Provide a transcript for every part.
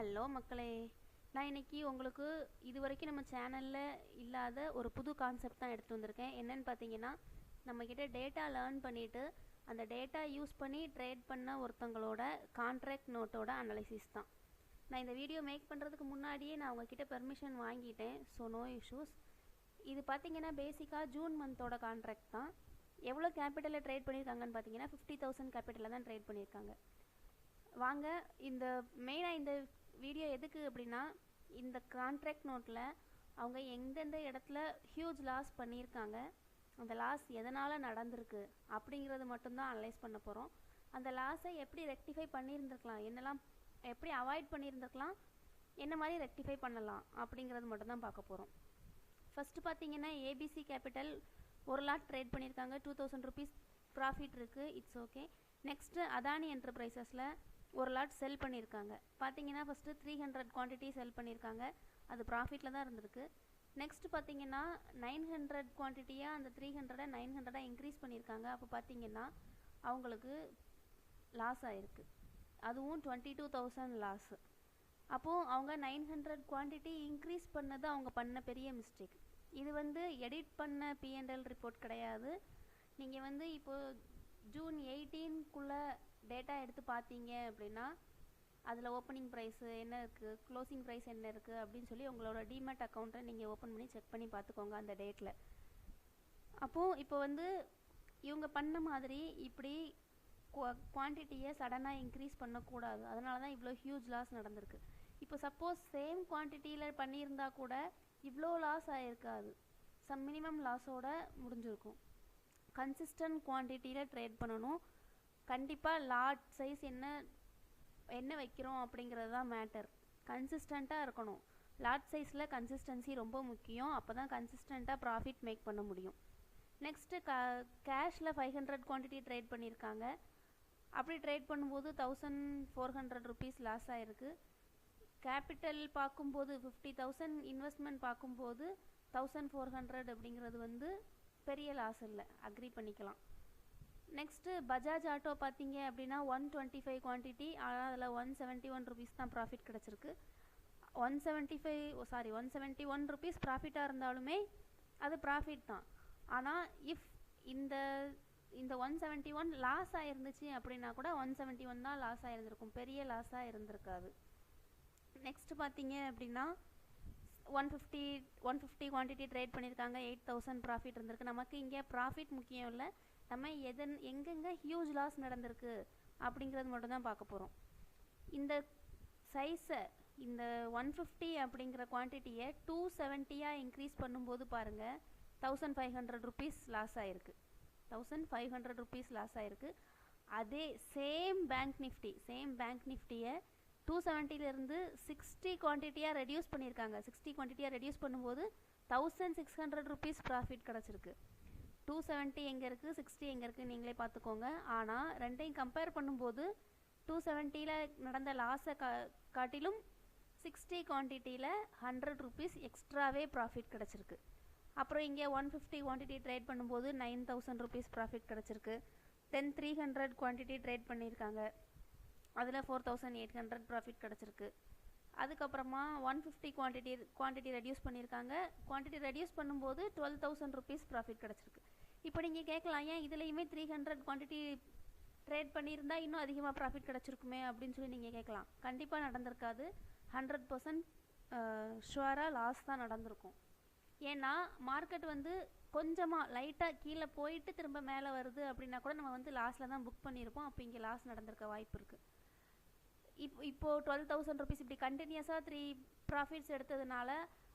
Hello மக்களே, நான் இன்னைக்கு உங்களுக்கு இதுவரைக்கும் நம்ம சேனலில் இல்லாத ஒரு புது கான்செப்ட் தான் எடுத்துகிட்டு வந்திருக்கேன். என்னென்னு பார்த்தீங்கன்னா, நம்மக்கிட்ட டேட்டா லேர்ன் பண்ணிவிட்டு அந்த டேட்டா யூஸ் பண்ணி ட்ரேட் பண்ண ஒருத்தங்களோட கான்ட்ராக்ட் நோட்டோட அனலைசிஸ் தான். நான் இந்த வீடியோ மேக் பண்ணுறதுக்கு முன்னாடியே நான் உங்ககிட்ட பெர்மிஷன் வாங்கிட்டேன், ஸோ நோ இஷ்யூஸ். இது பார்த்தீங்கன்னா பேசிக்காக ஜூன் மந்தோட கான்ட்ராக்ட் தான். எவ்வளோ கேபிட்டலில் ட்ரேட் பண்ணியிருக்காங்கன்னு பார்த்தீங்கன்னா 50,000 கேபிட்டலில் தான் ட்ரேட் பண்ணியிருக்காங்க. வாங்க, இந்த மெயினாக இந்த வீடியோ எதுக்கு அப்படின்னா, இந்த கான்ட்ராக்ட் நோட்டில் அவங்க எந்தெந்த இடத்துல ஹியூஜ் லாஸ் பண்ணியிருக்காங்க, அந்த லாஸ் எதனால் நடந்திருக்கு அப்படிங்கிறது மட்டும்தான் அனலைஸ் பண்ண போகிறோம். அந்த லாஸை எப்படி ரெக்டிஃபை பண்ணியிருந்துருக்கலாம், என்னெல்லாம் எப்படி அவாய்ட் பண்ணியிருந்துருக்கலாம், என்ன மாதிரி ரெக்டிஃபை பண்ணலாம் அப்படிங்கிறது மட்டும்தான் பார்க்க போகிறோம். ஃபஸ்ட்டு பார்த்தீங்கன்னா ஏபிசி கேபிட்டல் 1 லாட் ட்ரேட் பண்ணியிருக்காங்க. 2000 rupees ப்ராஃபிட் இருக்குது, இட்ஸ் ஓகே. நெக்ஸ்ட்டு அதானி என்டர்பிரைசஸில் 1 லாட் செல் பண்ணியிருக்காங்க. பார்த்தீங்கன்னா ஃபஸ்ட்டு 300 குவான்டிட்டி செல் பண்ணியிருக்காங்க, அது ப்ராஃபிட்டில் தான் இருந்திருக்கு. நெக்ஸ்ட்டு பார்த்தீங்கன்னா 900 குவான்டிட்டியாக அந்த 300 900 இன்க்ரீஸ் பண்ணியிருக்காங்க. அப்போ பார்த்தீங்கன்னா அவங்களுக்கு லாஸ் ஆகிருக்கு, அதுவும் 22,000 லாஸு. அப்போது அவங்க 900 குவான்டிட்டி இன்க்ரீஸ் பண்ணது அவங்க பண்ண பெரிய மிஸ்டேக். இது எடிட் பண்ண P&L ரிப்போர்ட் கிடையாது. நீங்கள் இப்போது ஜூன் 18க்குள்ளே டேட்டா எடுத்து பார்த்தீங்க அப்படின்னா அதில் ஓப்பனிங் ப்ரைஸு என்ன இருக்குது, க்ளோசிங் ப்ரைஸ் என்ன இருக்குது அப்படின்னு சொல்லி உங்களோட டிமேட் அக்கௌண்ட்டை நீங்கள் ஓப்பன் பண்ணி செக் பண்ணி பார்த்துக்கோங்க அந்த டேட்டில். அப்போது இப்போ இவங்க பண்ண மாதிரி இப்படி குவான்டிட்டியை சடனாக இன்க்ரீஸ் பண்ணக்கூடாது. அதனால தான் இவ்வளோ ஹியூஜ் லாஸ் நடந்திருக்கு. இப்போ சப்போஸ் சேம் குவான்டிட்டியில் பண்ணியிருந்தா கூட இவ்வளோ லாஸ் ஆகிருக்காது, சம் மினிமம் லாஸோடு முடிஞ்சிருக்கும். கன்சிஸ்டன்ட் குவான்டிட்டியில் ட்ரேட் பண்ணணும். கண்டிப்பாக லாட் சைஸ் என்ன வைக்கிறோம் அப்படிங்கிறது தான் மேட்டர். கன்சிஸ்டண்ட்டாக இருக்கணும். லாட் சைஸில் கன்சிஸ்டன்சி ரொம்ப முக்கியம். அப்போ தான் கன்சிஸ்டண்ட்டாக ப்ராஃபிட் மேக் பண்ண முடியும். நெக்ஸ்ட்டு கேஷில் 500 குவான்டிட்டி ட்ரேட் பண்ணியிருக்காங்க. அப்படி ட்ரேட் பண்ணும்போது 1400 rupees லாஸ் ஆகிருக்கு. கேபிட்டல் பார்க்கும்போது 50,000 இன்வெஸ்ட்மெண்ட் பார்க்கும்போது 1400 அப்படிங்கிறது பெரிய லாஸ் இல்லை, அக்ரி பண்ணிக்கலாம். நெக்ஸ்ட்டு பஜாஜ் ஆட்டோ பார்த்தீங்க அப்படின்னா 125 குவான்டிட்டி, ஆனால் அதில் 171 rupees தான் ப்ராஃபிட் கிடச்சிருக்கு. 171 rupees ப்ராஃபிட்டாக இருந்தாலுமே அது ப்ராஃபிட் தான். ஆனால் இஃப் இந்த 171 லாஸ் ஆகிருந்துச்சு அப்படின்னா கூட 171 தான் லாஸ் ஆகிருந்திருக்கும், பெரிய லாஸாக இருந்திருக்காது. நெக்ஸ்ட்டு பார்த்தீங்க அப்படின்னா 150 குவான்டிட்டி ட்ரேட் பண்ணியிருக்காங்க, 8,000 ப்ராஃபிட் இருந்திருக்கு. நமக்கு இங்கே ப்ராஃபிட் முக்கியம் இல்லை, நம்ம எங்கெங்கே ஹியூஜ் லாஸ் நடந்திருக்கு அப்படிங்கிறது மட்டும் தான் பார்க்க போகிறோம். இந்த சைஸை, இந்த 150 அப்படிங்கிற குவான்டிட்டியை 270 இன்க்ரீஸ் பண்ணும்போது பாருங்கள் 1500 rupees லாஸ் ஆகிருக்கு. 1500 rupees லாஸ் ஆகிருக்கு. அதே சேம் பேங்க் நிஃப்டியை 270லேருந்து 60 குவான்டிட்டியாக ரெடியூஸ் பண்ணியிருக்காங்க. 60 குவான்டிட்டியாக ரெடியூஸ் பண்ணும்போது 1600 rupees ப்ராஃபிட் கிடச்சிருக்கு. 270 எங்கே இருக்குது, 60 எங்கே இருக்குது நீங்களே பார்த்துக்கோங்க. ஆனால் ரெண்டையும் கம்பேர் பண்ணும்போது 270ல் நடந்த லாஸை காட்டிலும் 60 குவான்டிட்டியில் 100 rupees எக்ஸ்ட்ராவே ப்ராஃபிட் கிடச்சிருக்கு. அப்புறம் இங்கே 150 குவான்டிட்டி ட்ரேட் பண்ணும்போது 9,000 rupees ப்ராஃபிட் கிடச்சிருக்கு. 300 குவான்டிட்டி ட்ரேட் பண்ணியிருக்காங்க, அதில் 4,800 ப்ராஃபிட் கிடச்சிருக்கு. அதுக்கப்புறமா 150 குவான்டிட்டி ரெடியூஸ் பண்ணியிருக்காங்க. குவான்டிட்டி ரெடியூஸ் பண்ணும்போது 12,000 rupees ப்ராஃபிட் கிடச்சிருக்கு. இப்போ நீங்கள் கேட்கலாம், ஏன் இதுலேயுமே 300 குவான்டிட்டி ட்ரேட் பண்ணியிருந்தால் இன்னும் அதிகமாக ப்ராஃபிட் கிடச்சிருக்குமே அப்படின்னு சொல்லி நீங்கள் கேட்கலாம். கண்டிப்பாக நடந்திருக்காது. 100% ஷுவராக லாஸ் தான் நடந்திருக்கும். ஏன்னா மார்க்கெட் கொஞ்சமாக லைட்டாக கீழே போயிட்டு திரும்ப மேலே வருது அப்படின்னா கூட நம்ம லாஸில் தான் புக் பண்ணியிருப்போம். அப்போ இங்கே லாஸ் நடந்திருக்க வாய்ப்பு இருக்குது. இப்போது 12,000 rupees இப்படி கண்டினியூஸாக 3 ப்ராஃபிட்ஸ் எடுத்ததுனால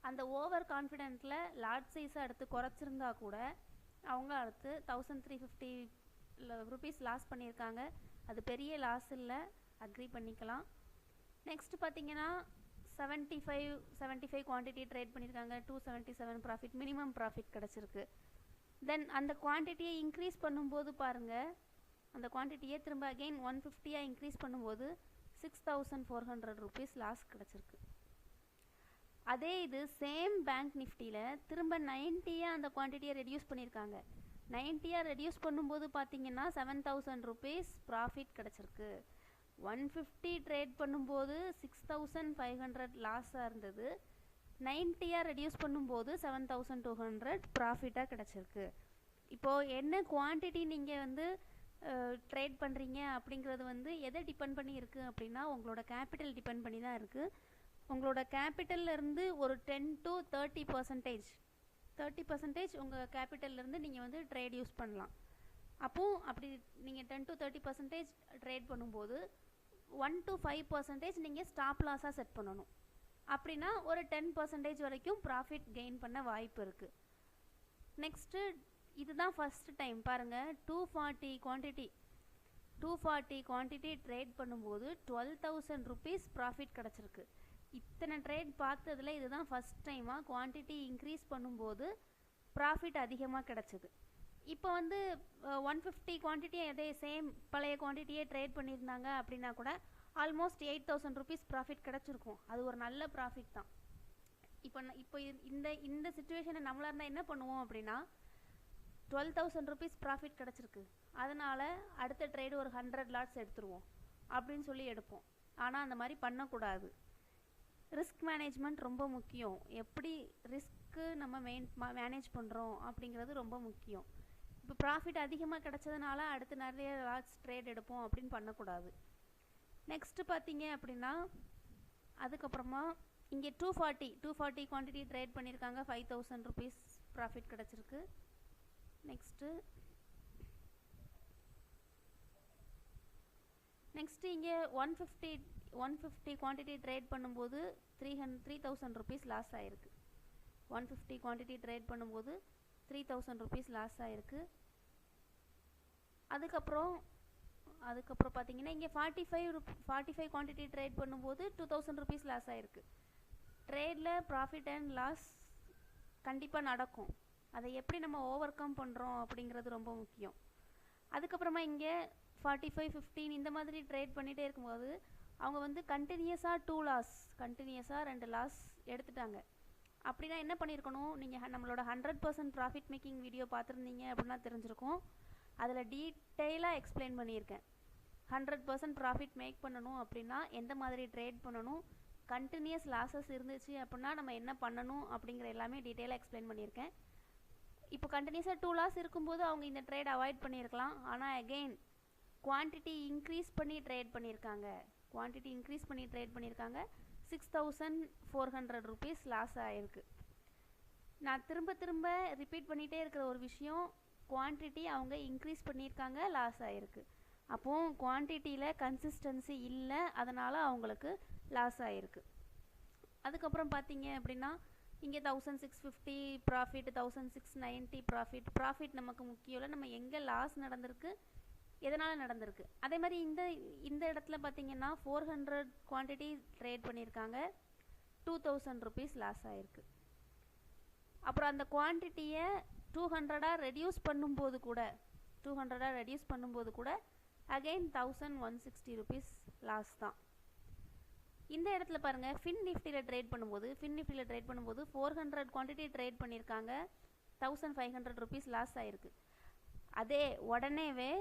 அந்த ஓவர் கான்ஃபிடென்ட்டில் லாட் சைஸை அடுத்து குறைச்சிருந்தா கூட அவங்க அடுத்து 1350 rupees லாஸ் பண்ணியிருக்காங்க. அது பெரிய லாஸ் இல்லை, அக்ரி பண்ணிக்கலாம். நெக்ஸ்ட் பார்த்தீங்கன்னா 75 குவான்டிட்டி ட்ரேட் பண்ணியிருக்காங்க, 277 ப்ராஃபிட், மினிமம் ப்ராஃபிட் கிடச்சிருக்கு. தென் அந்த குவான்டிட்டியை இன்க்ரீஸ் பண்ணும்போது பாருங்கள், அந்த குவான்டிட்டியை திரும்ப அகெயின் 150 இன்க்ரீஸ் பண்ணும்போது 6,400 rupees லாஸ் கிடச்சிருக்கு. அதே இது சேம் பேங்க் நிஃப்டியில் திரும்ப 90 அந்த குவான்டிட்டியை ரெடியூஸ் பண்ணியிருக்காங்க. 90 ரெடியூஸ் பண்ணும்போது பார்த்தீங்கன்னா 7,000 rupees ப்ராஃபிட் கிடச்சிருக்கு. 150 ட்ரேட் பண்ணும்போது 6500 லாஸாக இருந்தது, 90 ரெடியூஸ் பண்ணும்போது 7200 ப்ராஃபிட்டாக கிடச்சிருக்கு. இப்போது என்ன குவான்டிட்டி நீங்கள் வந்து ட்ரேட் பண்ணுறீங்க அப்படிங்கிறது வந்து எதை டிபெண்ட் பண்ணி இருக்குது அப்படின்னா உங்களோட கேபிட்டல் டிபெண்ட் பண்ணி தான் இருக்குது. உங்களோட கேபிட்டல்லேருந்து ஒரு 10 to 30% உங்கள் கேபிட்டல்லேருந்து நீங்கள் வந்து ட்ரேட் யூஸ் பண்ணலாம். அப்போது அப்படி நீங்கள் 10 to 30% ட்ரேட் பண்ணும்போது 1 to 5% நீங்கள் ஸ்டாப் லாஸாக செட் பண்ணணும். அப்படின்னா ஒரு 10% வரைக்கும் ப்ராஃபிட் கெயின் பண்ண வாய்ப்பு இருக்குது. நெக்ஸ்ட்டு இதுதான் ஃபஸ்ட்டு டைம் பாருங்கள், 240 குவான்டிட்டி ட்ரேட் பண்ணும்போது 12,000 rupees ப்ராஃபிட் கிடச்சிருக்கு. இத்தனை ட்ரேட் பார்த்ததில் இதுதான் ஃபஸ்ட் டைமாக குவான்டிட்டி இன்க்ரீஸ் பண்ணும்போது ப்ராஃபிட் அதிகமாக கிடச்சிது. இப்போ வந்து 150 குவான்டிட்டியை அதே சேம் பழைய குவான்டிட்டியே ட்ரேட் பண்ணியிருந்தாங்க அப்படின்னா கூட ஆல்மோஸ்ட் 8,000 rupees ப்ராஃபிட் கிடச்சிருக்கும். அது ஒரு நல்ல ப்ராஃபிட் தான். இப்போ இந்த சுச்சுவேஷனை நம்மளாக இருந்தால் என்ன பண்ணுவோம் அப்படின்னா 12,000 rupees ப்ராஃபிட் கிடச்சிருக்கு, அதனால் அடுத்த ட்ரேடு ஒரு 100 லாட்ஸ் எடுத்துருவோம் அப்படின்னு சொல்லி எடுப்போம். ஆனால் அந்த மாதிரி பண்ணக்கூடாது. ரிஸ்க் மேனேஜ்மெண்ட் ரொம்ப முக்கியம். எப்படி ரிஸ்க்கு நம்ம மேனேஜ் பண்ணுறோம் அப்படிங்கிறது ரொம்ப முக்கியம். இப்போ ப்ராஃபிட் அதிகமாக கிடச்சதுனால அடுத்து நிறைய லாட்ஸ் ட்ரேட் எடுப்போம் அப்படின்னு பண்ணக்கூடாது. நெக்ஸ்ட்டு பார்த்தீங்க அப்படின்னா அதுக்கப்புறமா இங்கே 240 குவான்டிட்டி ட்ரேட் பண்ணியிருக்காங்க, 5,000 rupees ப்ராஃபிட் கிடச்சிருக்கு. நெக்ஸ்ட்டு இங்கே 150 குவான்டிட்டி ட்ரேட் பண்ணும்போது 3,000 rupees லாஸ் ஆகிருக்கு. 150 குவான்டிட்டி ட்ரேட் பண்ணும்போது 3,000 rupees லாஸ் ஆகிருக்கு. அதுக்கப்புறம் பார்த்தீங்கன்னா இங்கே 45 குவான்டிட்டி ட்ரேட் பண்ணும்போது 2,000 rupees லாஸ் ஆகிருக்கு. ட்ரேடில் ப்ராஃபிட் அண்ட் லாஸ் கண்டிப்பாக நடக்கும். அதை எப்படி நம்ம ஓவர் கம் பண்ணுறோம் அப்படிங்கிறது ரொம்ப முக்கியம். அதுக்கப்புறமா இங்கே 45, 15 இந்த மாதிரி ட்ரேட் பண்ணிகிட்டே இருக்கும்போது அவங்க வந்து கண்டினியூஸாக 2 லாஸ் எடுத்துட்டாங்க. அப்படின்னா என்ன பண்ணியிருக்கணும், நீங்கள் நம்மளோட 100% ப்ராஃபிட் மேக்கிங் வீடியோ பார்த்துருந்தீங்க அப்படின்னா தெரிஞ்சிருக்கும். அதில் டீட்டெயிலாக எக்ஸ்பிளைன் பண்ணியிருக்கேன். 100% ப்ராஃபிட் மேக் பண்ணணும் அப்படின்னா எந்த மாதிரி ட்ரேட் பண்ணணும், கண்டினியூஸ் லாஸஸ் இருந்துச்சு அப்படின்னா நம்ம என்ன பண்ணணும் அப்படிங்கிற எல்லாமே டீட்டெயிலாக எக்ஸ்பிளைன் பண்ணியிருக்கேன். இப்போ கண்டினியூஸாக 2 லாஸ் இருக்கும்போது அவங்க இந்த ட்ரேட் அவாய்ட் பண்ணியிருக்கலாம். ஆனால் அகெயின் குவான்டிட்டி இன்க்ரீஸ் பண்ணி ட்ரேட் பண்ணியிருக்காங்க. 6,400 rupees லாஸ் ஆகிருக்கு. நான் திரும்ப ரிப்பீட் பண்ணிகிட்டே இருக்கிற ஒரு விஷயம், குவான்டிட்டி அவங்க இன்க்ரீஸ் பண்ணியிருக்காங்க, லாஸ் ஆகிருக்கு. அப்போது குவான்டிட்டியில் கன்சிஸ்டன்சி இல்லை, அதனால் அவங்களுக்கு லாஸ் ஆகிருக்கு. அதுக்கப்புறம் பார்த்தீங்க அப்படின்னா இங்கே 1,650 ப்ராஃபிட், 1,690 ப்ராஃபிட் நமக்கு முக்கியம் இல்லை, நம்ம எங்கே லாஸ் நடந்திருக்கு, எதனால் நடந்திருக்கு. அதே மாதிரி இந்த இடத்துல பார்த்தீங்கன்னா 400 குவான்டிட்டி ட்ரேட் பண்ணியிருக்காங்க, 2,000 rupees லாஸ் ஆகிருக்கு. அப்புறம் அந்த குவான்டிட்டியை 200 ரெடியூஸ் பண்ணும்போது கூட அகெயின் 1,160 rupees லாஸ் தான். இந்த இடத்துல பாருங்கள், ஃபின் நிஃப்டியில் ட்ரேட் பண்ணும்போது 400 குவான்டிட்டி ட்ரேட் பண்ணியிருக்காங்க, 1,500 rupees லாஸ் ஆகிருக்கு. அதே உடனேவே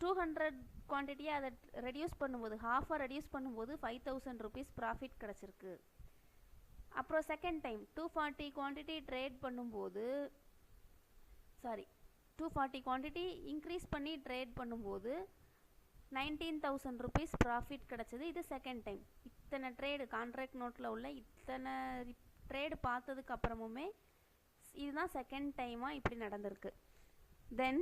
200 குவான்டிட்டியை அதை ரெடியூஸ் பண்ணும்போது, ஹாஃபாக ரெடியூஸ் பண்ணும்போது 5,000 rupees ப்ராஃபிட் கிடச்சிருக்கு. அப்புறம் செகண்ட் டைம் 240 குவான்டிட்டி ட்ரேட் பண்ணும்போது 240 குவான்டிட்டி இன்க்ரீஸ் பண்ணி ட்ரேட் பண்ணும்போது 19,000 rupees ப்ராஃபிட் கிடச்சிது. இது செகண்ட் டைம். இத்தனை ட்ரேடு கான்ட்ராக்ட் நோட்டில் உள்ள இத்தனை ட்ரேடு பார்த்ததுக்கு அப்புறமுமே இதுதான் செகண்ட் டைமாக இப்படி நடந்திருக்கு. தென்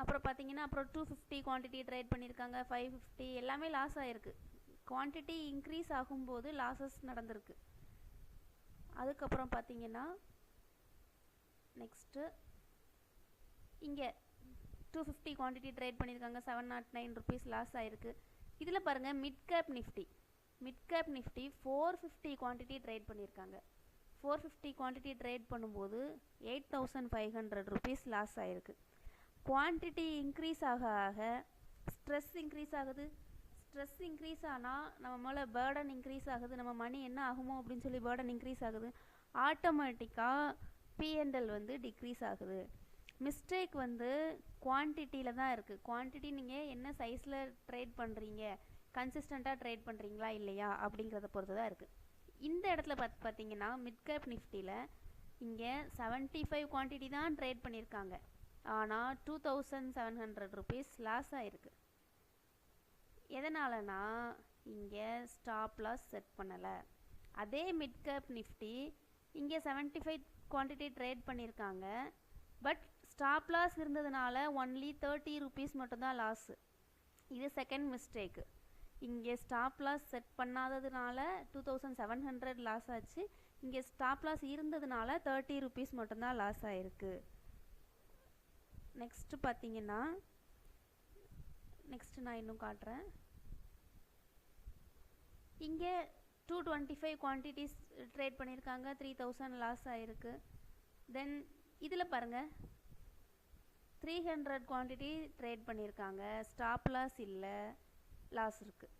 அப்புறம் பார்த்தீங்கன்னா 250 குவான்டிட்டி ட்ரேட் பண்ணியிருக்காங்க, 550 எல்லாமே லாஸ் ஆகிருக்கு. குவான்டிட்டி இன்க்ரீஸ் ஆகும்போது லாஸஸ் நடந்திருக்கு. அதுக்கப்புறம் பார்த்தீங்கன்னா நெக்ஸ்ட்டு இங்கே 250 குவான்டிட்டி ட்ரேட் பண்ணியிருக்காங்க, 709 rupees லாஸ் ஆகிருக்கு. இதில் பாருங்கள் mid cap Nifty 450 quantity trade பண்ணியிருக்காங்க. 450 குவான்டிட்டி ட்ரேட் பண்ணும்போது 8,500 rupees லாஸ் ஆகிருக்கு. குவான்டிட்டி இன்க்ரீஸ் ஆக ஸ்ட்ரெஸ் இன்க்ரீஸ் ஆகுது. ஸ்ட்ரெஸ் இன்க்ரீஸ் ஆனால் நம்ம மேலே பேர்டன் இன்க்ரீஸ் ஆகுது. நம்ம மணி என்ன ஆகுமோ அப்படின்னு சொல்லி பேர்டன் இன்க்ரீஸ் ஆகுது. ஆட்டோமேட்டிக்காக P&L வந்து டிக்ரீஸ் ஆகுது. மிஸ்டேக் வந்து குவான்டிட்டியில் தான் இருக்குது. குவான்டிட்டி நீங்கள் என்ன சைஸில் ட்ரேட் பண்ணுறீங்க, கன்சிஸ்டண்ட்டாக ட்ரேட் பண்ணுறீங்களா இல்லையா அப்படிங்கிறத பொறுத்து தான் இருக்குது. இந்த இடத்துல பார்த்தீங்கன்னா மிட் கேப் நிஃப்டியில் இங்கே 75 குவான்டிட்டி தான் ட்ரேட் பண்ணியிருக்காங்க. ஆனால் 2700 ருபீஸ் லாஸ் ஆகிருக்கு. எதனாலனா இங்கே ஸ்டாப் லாஸ் செட் பண்ணலை. அதே மிட் கேப் நிஃப்டி இங்கே 75 குவான்டிட்டி ட்ரேட் பண்ணியிருக்காங்க. பட் ஸ்டாப் லாஸ் இருந்ததுனால ஒன்லி 30 ருபீஸ் மட்டும்தான் லாஸு. இது செகண்ட் மிஸ்டேக்கு. இங்கே ஸ்டாப் லாஸ் செட் பண்ணாததுனால 2700 லாஸ் ஆச்சு. இங்கே ஸ்டாப் லாஸ் இருந்ததுனால 30 ருபீஸ் மட்டும்தான் லாஸ் ஆகிருக்கு. நெக்ஸ்ட்டு பார்த்தீங்கன்னா நெக்ஸ்ட்டு நான் இன்னும் காட்டுறேன். இங்கே 225 குவான்டிட்டிஸ் ட்ரேட் பண்ணியிருக்காங்க, 3000 லாஸ் ஆகிருக்கு. தென் இதில் பாருங்கள் 300 குவான்டிட்டி ட்ரேட் பண்ணியிருக்காங்க, ஸ்டாப் லாஸ் இல்லை, லாஸ் இருக்குது.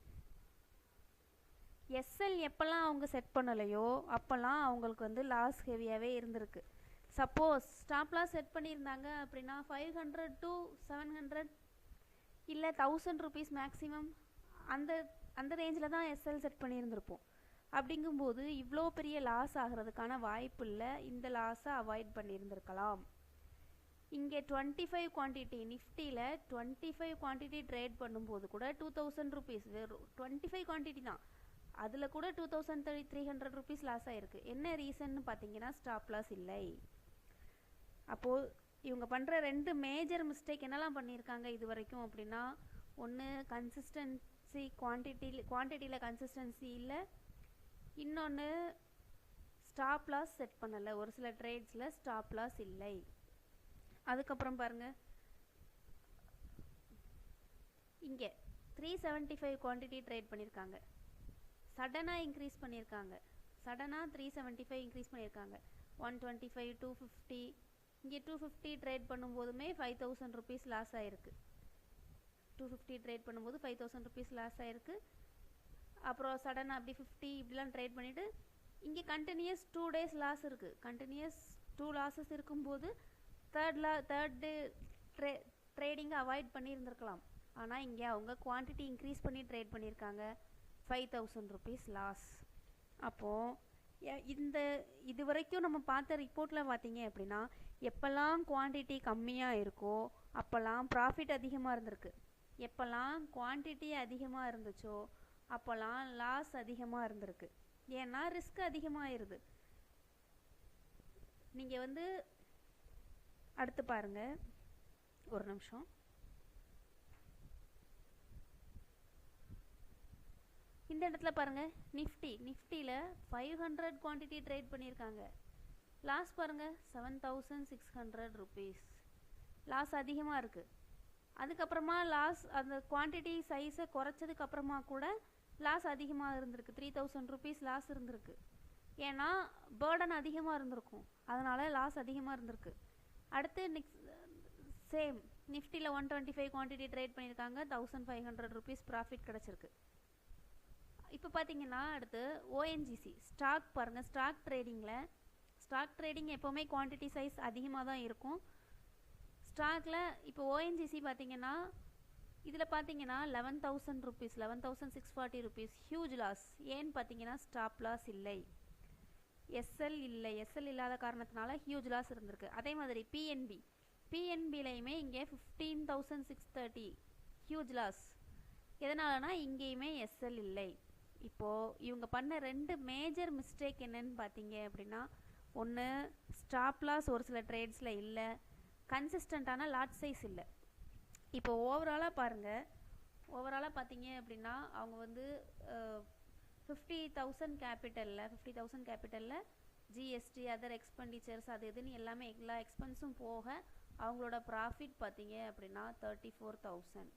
எஸ்எல் எப்போல்லாம் அவங்க செட் பண்ணலையோ அப்போல்லாம் அவங்களுக்கு வந்து லாஸ் ஹெவியாகவே இருந்திருக்கு. சப்போஸ் ஸ்டாப் லாஸ் செட் பண்ணியிருந்தாங்க அப்படின்னா 500 to 700 இல்லை 1000 ருபீஸ் மேக்ஸிமம் அந்த அந்த ரேஞ்சில் தான் எஸ்எல் செட் பண்ணியிருந்திருப்போம். அப்படிங்கும்போது இவ்வளோ பெரிய லாஸ் ஆகிறதுக்கான வாய்ப்பு இல்லை. இந்த லாஸை அவாய்ட் பண்ணியிருந்திருக்கலாம். இங்கே 25 குவான்டிட்டி நிஃப்டியில் 25 குவான்டிட்டி ட்ரேட் பண்ணும்போது கூட 2000 ருபீஸ், வெறும் 25 குவான்டிட்டி தான், அதில் கூட 2300 ருபீஸ் லாஸ் ஆகிருக்கு. என்ன ரீசன்னு பார்த்தீங்கன்னா ஸ்டாப் லாஸ் இல்லை. அப்போது இவங்க பண்ணுற ரெண்டு மேஜர் மிஸ்டேக் என்னெல்லாம் பண்ணியிருக்காங்க இது வரைக்கும் அப்படின்னா, ஒன்று கன்சிஸ்டன்சி, குவான்டிட்டியில் கன்சிஸ்டன்சி இல்லை, இன்னொன்று ஸ்டாப் லாஸ் செட் பண்ணலை. ஒரு சில ட்ரேட்ஸில் ஸ்டாப் லாஸ் இல்லை. அதுக்கப்புறம் பாருங்கள் இங்கே 375 குவான்டிட்டி ட்ரேட் பண்ணியிருக்காங்க, சடனாக இன்க்ரீஸ் பண்ணியிருக்காங்க. சடனாக 375 இன்க்ரீஸ் பண்ணியிருக்காங்க. 125, 250, இங்கே 250 ட்ரேட் பண்ணும்போதுமே 5000 ருபீஸ் லாஸ் ஆகிருக்கு. 250 ட்ரேட் பண்ணும்போது 5000 ருபீஸ் லாஸ் ஆகிருக்கு. அப்புறம் சடனாக அப்படி 50 இப்படிலாம் ட்ரேட் பண்ணிவிட்டு இங்கே கண்டினியூஸ் 2 days லாஸ் இருக்குது. கண்டினியூஸ் 2 லாஸஸ் இருக்கும்போது தேர்ட் டே ட்ரேடிங்கை அவாய்ட் பண்ணியிருந்திருக்கலாம். ஆனால் இங்கே அவங்க குவான்டிட்டி இன்க்ரீஸ் பண்ணி ட்ரேட் பண்ணியிருக்காங்க, 5000 ருபீஸ் லாஸ். அப்போது இது வரைக்கும் நம்ம பார்த்த ரிப்போர்ட்டில் பார்த்தீங்க அப்படின்னா எப்போல்லாம் குவான்டிட்டி கம்மியாக இருக்கோ அப்போல்லாம் ப்ராஃபிட் அதிகமாக இருந்திருக்கு. எப்போல்லாம் குவான்டிட்டி அதிகமாக இருந்துச்சோ அப்போல்லாம் லாஸ் அதிகமாக இருந்திருக்கு. ஏன்னா ரிஸ்க் அதிகமாகிருது. நீங்கள் வந்து அடுத்து பாருங்கள், ஒரு நிமிஷம். இந்த இடத்துல பாருங்கள் நிஃப்டியில் 500 குவான்டிட்டி ட்ரேட் பண்ணியிருக்காங்க, லாஸ் பாருங்கள் 7600 ருபீஸ், லாஸ் அதிகமாக இருக்குது. அதுக்கப்புறமா லாஸ் அந்த குவான்டிட்டி சைஸை குறைச்சதுக்கப்புறமா கூட லாஸ் அதிகமாக இருந்திருக்கு, 3000 ருபீஸ் லாஸ் இருந்திருக்கு. ஏன்னா பேர்டன் அதிகமாக இருந்திருக்கும், அதனால் லாஸ் அதிகமாக இருந்திருக்கு. அடுத்து சேம் நிஃப்டியில் 125 குவான்டிட்டி ட்ரேட் பண்ணியிருக்காங்க, 1500 ருபீஸ் ப்ராஃபிட் கிடச்சிருக்கு. இப்போ பார்த்தீங்கன்னா அடுத்து ஓஎன்ஜிசி ஸ்டாக் பாருங்கள். ஸ்டாக் ட்ரேடிங் எப்போவுமே குவான்டிட்டி சைஸ் அதிகமாக தான் இருக்கும். ஸ்டாக்கில் இப்போ ஓஎன்ஜிசி பார்த்தீங்கன்னா இதில் பார்த்தீங்கன்னா 11,000 ருபீஸ், 11,640 ருபீஸ் ஹியூஜ் லாஸ். ஏன்னு பார்த்தீங்கன்னா ஸ்டாப் லாஸ் இல்லை, எஸ்எல் இல்லை. எஸ்எல் இல்லாத காரணத்தினால ஹியூஜ் லாஸ் இருந்திருக்கு. அதே மாதிரி பிஎன்பிலையுமே இங்கே 15,630 ஹியூஜ் லாஸ். எதனாலனா இங்கேயுமே எஸ்எல் இல்லை. இப்போது இவங்க பண்ண ரெண்டு மேஜர் மிஸ்டேக் என்னன்னு பார்த்தீங்க அப்படின்னா, ஒன்று ஸ்டாப் லாஸ் ஒரு சில ட்ரேட்ஸில் இல்லை, கன்சிஸ்டண்ட்டான லாட் சைஸ் இல்லை. இப்போ ஓவராலாக பாருங்கள், ஓவராலாக பார்த்தீங்க அப்படின்னா அவங்க வந்து 50,000 கேபிட்டலில் ஜிஎஸ்டி அதர் எக்ஸ்பெண்டிச்சர்ஸ் அது இதுன்னு எல்லாமே எல்லா எக்ஸ்பென்ஸும் போக அவங்களோட ப்ராஃபிட் பார்த்தீங்க அப்படின்னா 34,000.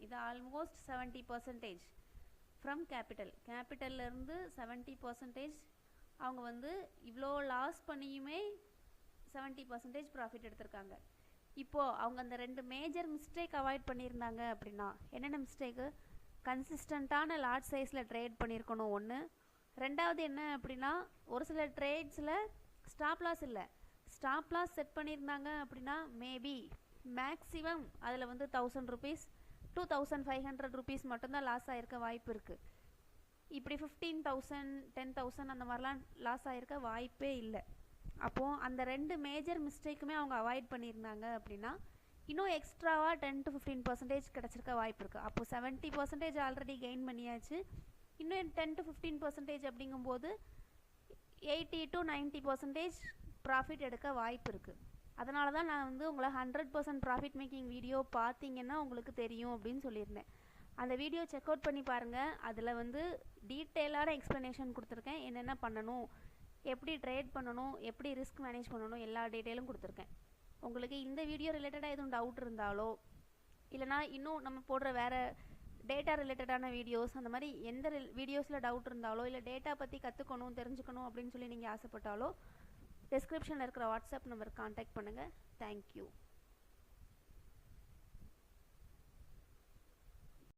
இது ஆல்மோஸ்ட் 70% ஃப்ரம் கேபிட்டல்லேருந்து 70% அவங்க வந்து இவ்வளோ லாஸ் பண்ணியுமே 70% ப்ராஃபிட் எடுத்திருக்காங்க. இப்போது அவங்க அந்த ரெண்டு மேஜர் மிஸ்டேக் அவாய்ட் பண்ணியிருந்தாங்க அப்படின்னா என்னென்ன மிஸ்டேக்கு, கன்சிஸ்டண்ட்டான லார்ஜ் சைஸில் ட்ரேட் பண்ணியிருக்கணும் ஒன்று. ரெண்டாவது என்ன அப்படின்னா, ஒரு சில ட்ரேட்ஸில் ஸ்டாப் லாஸ் இல்லை, ஸ்டாப் லாஸ் செட் பண்ணியிருந்தாங்க அப்படின்னா மேபி மேக்ஸிமம் அதில் வந்து 1000 rupees to 1500 rupees மட்டும்தான் லாஸ் ஆகிருக்க வாய்ப்பு இருக்குது. இப்படி 15,000 10,000 அந்த மாதிரிலாம் லாஸ் ஆகிருக்க வாய்ப்பே இல்லை. அப்போது அந்த 2 மேஜர் மிஸ்டேக்குமே அவங்க அவாய்ட் பண்ணியிருந்தாங்க அப்படின்னா இன்னும் எக்ஸ்ட்ராவாக 10 to 15% கிடச்சிருக்க வாய்ப்பு இருக்குது. அப்போது 70% ஆல்ரெடி கெயின் பண்ணியாச்சு. இன்னும் 10 to 15% அப்படிங்கும்போது 80 to 90% ப்ராஃபிட் எடுக்க வாய்ப்பு இருக்குது. அதனால தான் நான் வந்து உங்களை 100% ப்ராஃபிட் மேக்கிங் வீடியோ பார்த்தீங்கன்னா உங்களுக்கு தெரியும் அப்படின்னு சொல்லியிருந்தேன். அந்த வீடியோ செக் அவுட் பண்ணி பாருங்கள். அதில் வந்து டீட்டெயிலான எக்ஸ்ப்ளனேஷன் கொடுத்துருக்கேன். என்னென்ன பண்ணணும், எப்படி ட்ரேட் பண்ணணும், எப்படி ரிஸ்க் மேனேஜ் பண்ணணும், எல்லா டீட்டெயிலும் கொடுத்துருக்கேன். உங்களுக்கு இந்த வீடியோ ரிலேட்டடாக எதுவும் டவுட் இருந்தாலோ இல்லைனா இன்னும் நம்ம போடுற வேறு டேட்டா ரிலேட்டடான வீடியோஸ் அந்த மாதிரி எந்த வீடியோஸில் டவுட் இருந்தாலோ இல்லை டேட்டா பற்றி கற்றுக்கணும் தெரிஞ்சுக்கணும் அப்படின்னு சொல்லி நீங்கள் ஆசைப்பட்டாலோ டிஸ்கிரிப்ஷனில் இருக்கிற வாட்ஸ்அப் நம்பருக்கு கான்டாக்ட் பண்ணுங்கள். தேங்க்யூ.